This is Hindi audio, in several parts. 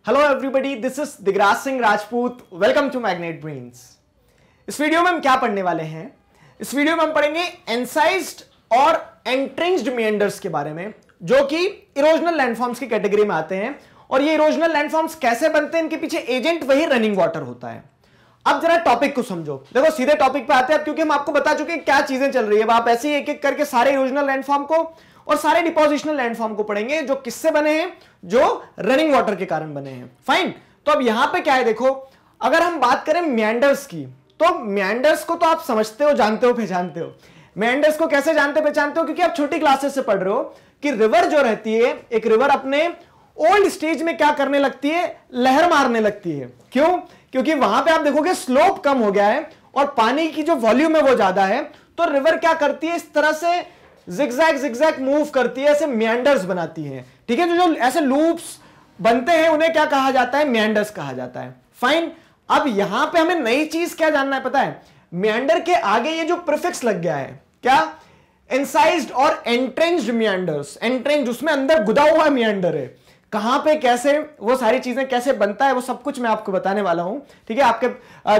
Hello everybody, this is Digraj Singh Rajput. Welcome to Magnet Brains. इस वीडियो में हम क्या पढ़ने वाले हैं? इस वीडियो में हम पढ़ेंगे एनसाइज्ड और एंट्रेंच्ड मेंडर्स के बारे में, जो कि इरोजनल लैंडफॉर्म्स की कैटेगरी में आते हैं। और ये इरोजनल लैंडफॉर्म्स कैसे बनते हैं, इनके पीछे एजेंट वही रनिंग वाटर होता है। अब जरा टॉपिक को समझो। देखो सीधे टॉपिक पे आते हैं, क्योंकि हम आपको बता चुके हैं क्या चीजें चल रही है। आप ऐसे ही एक एक करके सारे इरोजनल लैंडफॉर्म को और सारे डिपोजिशनल लैंडफॉर्म को पढ़ेंगे, जो किससे बने हैं, जो रनिंग वाटर के कारण बने हैं। फाइन। तो अब यहां पे क्या है, देखो अगर हम बात करें मेंडर्स की, तो मेंडर्स को तो आप समझते हो, जानते हो, पहचानते हो। मेंडर्स को कैसे जानते पहचानते हो? क्योंकि आप छोटी क्लासेस से पढ़ रहे हो कि रिवर जो रहती है, एक रिवर अपने ओल्ड स्टेज में क्या करने लगती है, लहर मारने लगती है। क्यों? क्योंकि वहां पे आप देखोगे स्लोप कम हो गया है और पानी की जो वॉल्यूम है वो ज्यादा है। तो रिवर क्या करती है, इस तरह से जिगजैग जिगजैग मूव करती है, ऐसे मेंडर्स बनाती है। ठीक है, जो ऐसे लूप्स बनते हैं उन्हें क्या कहा जाता है, मेंडर्स कहा जाता है। फाइन। अब यहां पे हमें नई चीज क्या जानना है, पता है? मेंडर के आगे ये जो प्रीफिक्स लग गया है, क्या? एनसाइज्ड और एंट्रेंच्ड मेंडर्स। एंट्रेंच्ड उसमें अंदर गुदा हुआ मेंडर है। कहां पे, कैसे, वो सारी चीजें कैसे बनता है, वो सब कुछ मैं आपको बताने वाला हूं। ठीक है, आपके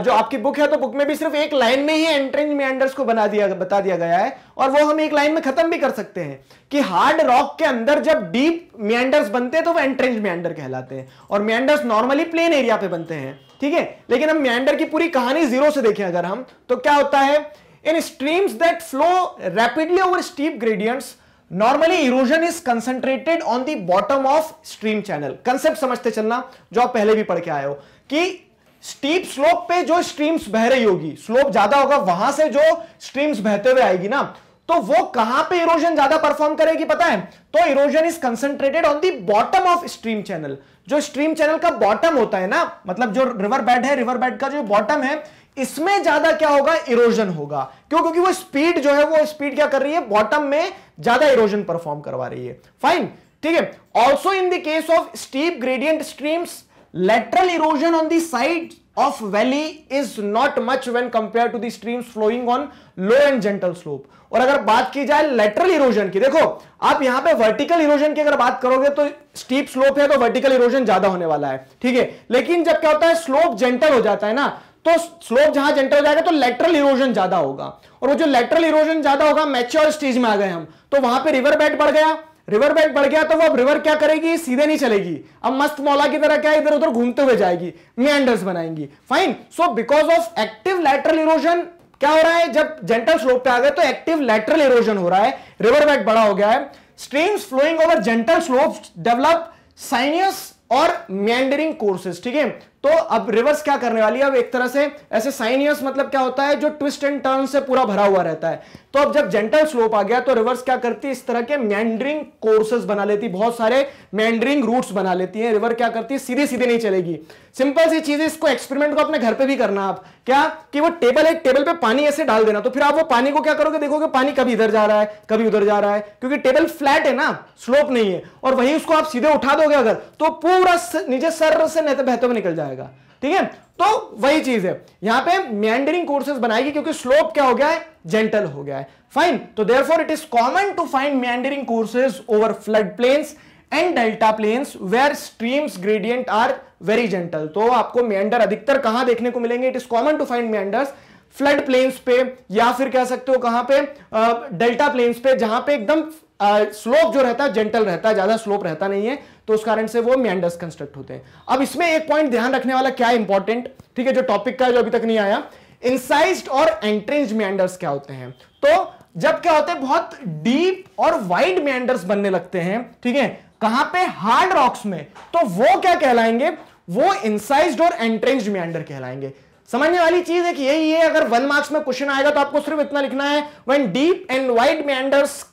जो आपकी बुक है, तो बुक में भी सिर्फ एक लाइन में ही एंट्रेंच्ड मेंडर्स को बता दिया गया है। और वो हम एक लाइन में खत्म भी कर सकते हैं कि हार्ड रॉक के अंदर जब डीप मेंडर्स बनते हैं तो वो एंट्रेंच्ड मेंडर कहलाते हैं। और मेंडर्स नॉर्मली प्लेन एरिया पे बनते हैं। ठीक है, लेकिन हम मेंडर की पूरी कहानी जीरो से देखें अगर हम, तो क्या होता है, इन streams that flow rapidly over steep gradients, normally erosion is concentrated on the bottom of stream channel. Concept समझते चलना, जो आप पहले भी पढ़ के आए हो, कि स्टीप स्लोप पे जो स्ट्रीम्स बह रही होगी, स्लोप ज्यादा होगा, वहां से जो स्ट्रीम्स बहते हुए आएगी ना, तो वो कहां पे इरोजन ज्यादा परफॉर्म करेगी, पता है? तो erosion is concentrated on the bottom of stream channel. जो स्ट्रीम चैनल का बॉटम होता है ना, मतलब जो रिवर बेड है, रिवर बेड का जो बॉटम है, इसमें ज्यादा क्या होगा, इरोजन होगा। क्यों? क्योंकि वो स्पीड जो है, वो स्पीड क्या कर रही है, बॉटम में ज्यादा इरोजन परफॉर्म करवा रही है। फाइन, ठीक है। Also in the case of steep gradient streams, lateral erosion on the side of valley is not much when compared to the streams flowing on low and gentle slope। और अगर बात की जाए lateral erosion की, देखो आप यहां पे vertical erosion की अगर बात करोगे तो steep slope है तो vertical erosion ज्यादा होने वाला है। ठीक है, लेकिन जब क्या होता है, slope gentle हो जाता है ना, तो स्लोप जहां जेंटल हो जाएगा तो लेटरल इरोजन ज्यादा होगा। और वो जो लेटरल इरोजन ज्यादा होगा, मैच्योर स्टेज में आ गए हम, तो वहां पे रिवर बेड बढ़ गया। रिवर बेड बढ़ गया तो वो अब रिवर क्या करेगी, सीधे नहीं चलेगी, अब मस्त मौला की तरह क्या इधर उधर घूमते हुए जाएगी, मेंडर्स बनाएंगी। Fine. So because of active lateral erosion क्या हो रहा है, जब जेंटल स्लोप पे आ गए तो एक्टिव लेटरल इरोजन हो रहा है, रिवर बेड बड़ा हो गया है। Streams flowing over gentle slope develop sinuous और मेंडरिंग कोर्सेस। ठीक है, तो अब रिवर्स क्या करने वाली है, अब एक तरह से ऐसे साइनियस मतलब क्या होता है, जो ट्विस्ट एंड टर्न से पूरा भरा हुआ रहता है। तो अब जब जेंटल स्लोप आ गया तो रिवर्स क्या करती है, इस तरह के मेंडरिंग कोर्सेस बना लेती, बहुत सारे मेंडरिंग रूट्स बना लेती है। रिवर क्या करती है, सीधे सीधे नहीं चलेगी। सिंपल सी चीज है, इसको एक्सपेरिमेंट को अपने घर पे भी करना आप, क्या कि वो टेबल है, टेबल पे पानी ऐसे डाल देना, तो फिर आप वो पानी को क्या करोगे, देखोगे पानी कभी इधर जा रहा है, कभी उधर जा रहा है, क्योंकि टेबल फ्लैट है ना, स्लोप नहीं है। और वही उसको आप सीधे उठा दोगे अगर, तो पूरा नीचे सर से बहते हुए निकल जाएगा। ठीक है, तो वही चीज है, यहां पे मेंडरिंग कोर्सेस बनाएगी, क्योंकि स्लोप क्या हो गया है, जेंटल हो गया है। फाइन। तो therefore it is common to find meandering courses over flood plains and delta plains where streams gradient are very gentle. तो आपको मेंडर अधिकतर कहां देखने को मिलेंगे, it is common to find meanders flood plains पे, या फिर कह सकते हो कहां पे, डेल्टा प्लेन्स पे, जहां पे एकदम स्लोप जो रहता है जेंटल रहता है, ज्यादा स्लोप रहता नहीं है, तो उस कारण से वो मेंडर्स कंस्ट्रक्ट होते हैं। अब इसमें एक पॉइंट ध्यान रखने वाला क्या है, इंपॉर्टेंट, ठीक है, जो टॉपिक का जो अभी तक नहीं आया, इंसाइज्ड और एंट्रेंच्ड मेंडर्स क्या होते हैं। तो जब क्या होते हैं, बहुत डीप और वाइड मेंडर्स बनने लगते हैं, ठीक है, कहां पे, हार्ड रॉक्स में, तो वो क्या कहलाएंगे, वो इंसाइज्ड और एंट्रेंच्ड मेंडर कहलाएंगे। समझने वाली चीज है कि यही है, अगर 1 मार्क्स में क्वेश्चन आएगा तो आपको सिर्फ इतना लिखना है, when deep and wide meanders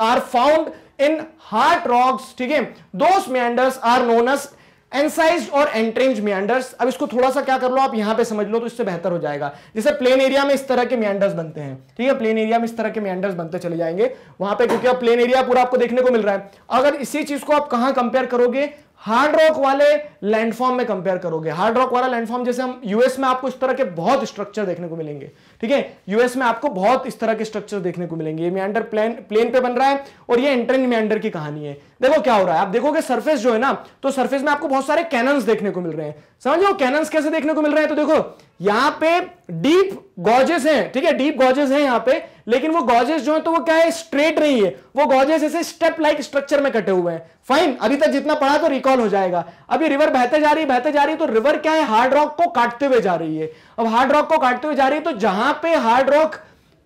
are found in hard rocks, ठीक है, those meanders are known as incised और एंट्रेंच्ड मेंडर्स। अब इसको थोड़ा सा क्या कर लो, आप यहां पे समझ लो तो इससे बेहतर हो जाएगा। जैसे प्लेन एरिया में इस तरह के मेंडर्स बनते हैं, ठीक है, प्लेन एरिया में इस तरह के मेंडर्स बनते चले जाएंगे वहां पे, क्योंकि अब प्लेन एरिया पूरा आपको देखने को मिल रहा है। अगर इसी चीज को आप कहां कंपेयर करोगे, हार्ड रॉक वाले लैंडफॉर्म में कंपेयर करोगे, हार्ड रॉक वाला लैंडफॉर्म जैसे हम यूएस में आपको इस तरह के बहुत स्ट्रक्चर देखने को मिलेंगे, ठीक है, यूएस में आपको बहुत इस तरह के स्ट्रक्चर देखने को मिलेंगे। ये मेंडर प्लेन पे बन रहा है और ये एंट्रेंज मेंडर की कहानी है। देखो क्या हो रहा है, आप देखोगे सरफेस जो है ना, तो सरफेस में आपको बहुत सारे कैनन्स देखने को मिल रहे हैं। समझो कैनन्स कैसे देखने को मिल रहे हैं, तो देखो यहां पे डीप गॉजेस हैं, ठीक है, डीप गॉजेस हैं यहां पे, लेकिन वो गॉजेस जो है तो वो क्या है, स्ट्रेट नहीं है, वो गॉजेस ऐसे स्टेप लाइक स्ट्रक्चर में कटे हुए हैं। फाइन, अभी तक जितना पढ़ा तो रिकॉल हो जाएगा। अभी रिवर बहते जा रही है, तो रिवर क्या है, हार्ड रॉक को काटते हुए जा रही है। अब हार्ड रॉक को काटते हुए जा रही है, तो जहां पे हार्ड रॉक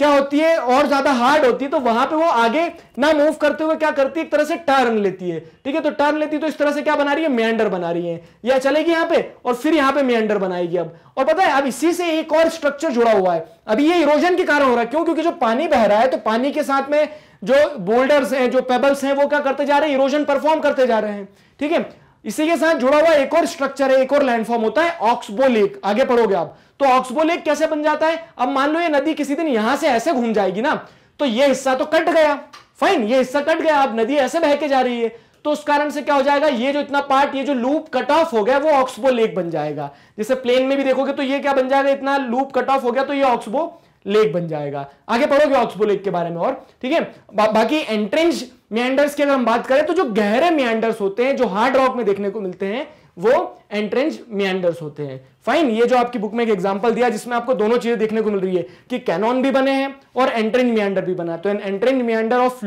क्या होती है और ज्यादा हार्ड होती है, तो वहां पे वो आगे ना मूव करते हुए क्या करती है, एक तरह से टर्न लेती है, ठीक है, तो टर्न लेती है, तो इस तरह से क्या बना रही है, मेंडर बना रही है। या चलेगी यहां पे और फिर यहां पे मेंडर बनाएगी। अब और पता है अब इसी से एक और स्ट्रक्चर जुड़ा हुआ है। अभी ये इरोजन के कारण हो रहा है, क्यों, क्योंकि जो पानी बह रहा है, तो पानी के साथ में जो बोल्डर्स हैं, जो पेबल्स हैं, वो क्या करते जा रहे हैं, इरोजन परफॉर्म करते जा रहे हैं, ठीक है। इसी के साथ जुड़ा हुआ एक और स्ट्रक्चर है, एक और लैंडफॉर्म होता है ऑक्सबो लेक। आगे पढ़ोगे आप, तो ऑक्सबो लेक कैसे बन जाता है। अब मान लो ये नदी किसी दिन यहां से ऐसे घूम जाएगी ना, तो ये हिस्सा तो कट गया, फाइन, ये हिस्सा कट गया, अब नदी ऐसे बह के जा रही है, तो उस कारण से क्या हो जाएगा, ये जो इतना पार्ट, ये जो लूप कट ऑफ हो गया, वो ऑक्सबो लेक बन जाएगा। जैसे प्लेन में भी देखोगे तो ये क्या बन जाएगा, इतना लूप कट ऑफ हो गया, तो ये ऑक्सबो लेक बन जाएगा। आगे पढ़ोगे ऑक्सबो लेक के बारे में और, ठीक है। बाकी एंट्रेंज मेंडर्स की अगर हम बात करें, तो जो गहरे मेंडर्स होते हैं, जो हार्ड रॉक में देखने को मिलते हैं, वो एंट्रेंज मेंडर्स होते हैं। फाइन, ये जो आपकी बुक में एक एग्जांपल दिया जिसमें आपको दोनों चीजें देखने को मिल रही है कि कैनॉन भी बने हैं और एंट्रेंज मेंडर भी बना है। तो an entrenched meander of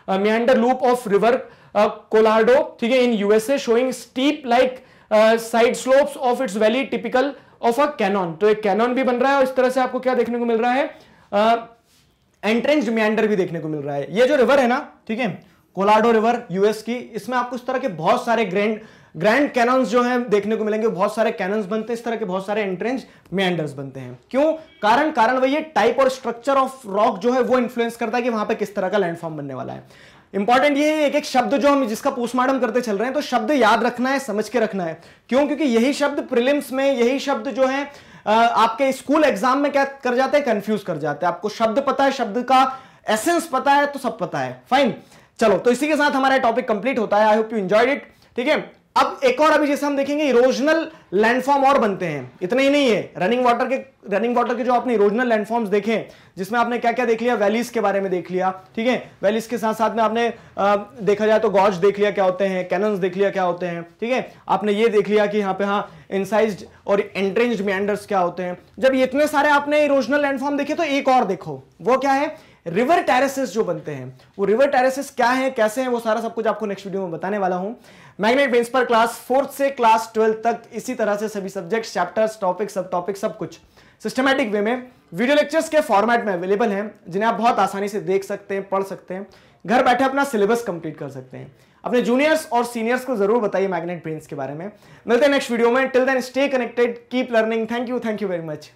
meander loop of river Colorado, ठीक है, in USA, showing steep like side slopes of its valley, typical of a canyon. तो एक कैनॉन भी बन रहा है और इस तरह से आपको क्या देखने को मिल रहा है, एंट्रेंज मेंडर भी देखने को मिल रहा है। ये जो रिवर है ना, ठीक है, कोलोराडो रिवर यूएस की, इसमें आपको इस तरह के बहुत सारे ग्रैंड कैनन्स जो हैं देखने को मिलेंगे, बहुत सारे कैनन्स बनते हैं, इस तरह के बहुत सारे एंट्रेंज मेंडर्स बनते हैं। क्यों, कारण वही है, टाइप और स्ट्रक्चर ऑफ रॉक जो है वो इन्फ्लुएंस करता है कि वहां पे किस तरह का लैंडफॉर्म बनने वाला है। इंपॉर्टेंट ये है, एक शब्द जो हम जिसका पोस्टमार्टम करते चल रहे हैं, तो शब्द याद रखना है, समझ के रखना है। क्यों, क्योंकि यही शब्द प्रीलिम्स में, यही शब्द जो है आपके स्कूल एग्जाम में क्या कर जाते हैं, कंफ्यूज कर जाते हैं। आपको शब्द पता है, शब्द का एसेंस पता है, तो सब पता है। फाइन, चलो, तो इसी के साथ हमारा टॉपिक कंप्लीट होता है। I hope you enjoyed it, ठीक है। अब एक और, अभी जैसे हम देखेंगे इरोजनल लैंडफॉर्म और बनते हैं। इतना ही नहीं है, रनिंग वाटर के जो आपने इरोजनल लैंडफॉर्म्स देखे, जिसमें आपने क्या क्या देख लिया, वैलीज के बारे में देख लिया, ठीक है, वैलीज के साथ साथ में आपने देखा जाए तो गॉज देख लिया क्या होते हैं, कैनन्स देख लिया क्या होते हैं, ठीक है, आपने ये देख लिया कि यहाँ पे हाँ इंसाइज्ड और एंट्रेंज्ड मेंडर्स क्या होते हैं। जब ये इतने सारे आपने इरोजनल लैंडफॉर्म देखे, तो एक और देखो, वो क्या है, रिवर टेरेसेस जो बनते हैं। वो रिवर टेरेसेस क्या है, कैसे हैं, वो सारा सब कुछ आपको नेक्स्ट वीडियो में बताने वाला हूं। मैग्नेट ब्रेन्स पर क्लास 4th से क्लास 12th तक इसी तरह से सभी सब्जेक्ट्स, चैप्टर्स, टॉपिक, सब टॉपिक, सब कुछ सिस्टमैटिक वे में वीडियो लेक्चर्स के फॉर्मेट में अवेलेबल हैं, जिन्हें आप बहुत आसानी से देख सकते हैं, पढ़ सकते हैं, घर बैठे अपना सिलेबस कंप्लीट कर सकते हैं। अपने जूनियर्स और सीनियर्स को जरूर बताइए मैग्नेट ब्रेन्स के बारे में। मिलते हैं नेक्स्ट वीडियो में। Till then stay connected, keep learning. Thank you very much.